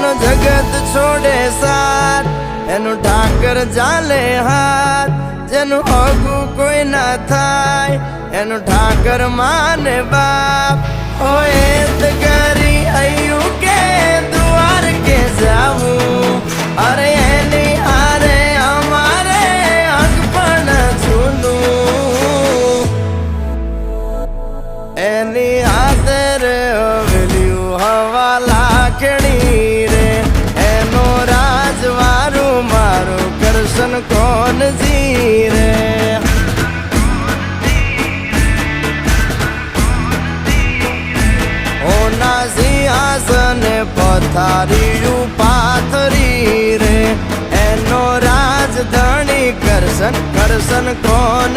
જેનો જગત છોડે સાથ એનું ઠાકર ચાલે હાથ, જેનું હગું કોઈ ના થાય એનું ઠાકર માને બાપ. હોય તો કરી આયું કે દ્વાર કે જાવું, અરે એની હારે અમારે હક પણ છૂનું. એની હાથર વેલ્યું હવા લાખણી રે, એનો રાજવારું મારું કરશન કોણ જીરે. ઓના સિંહાસને પથારીયું પાથરી રે, એનો રાજધણી કરશન કરશન કોણ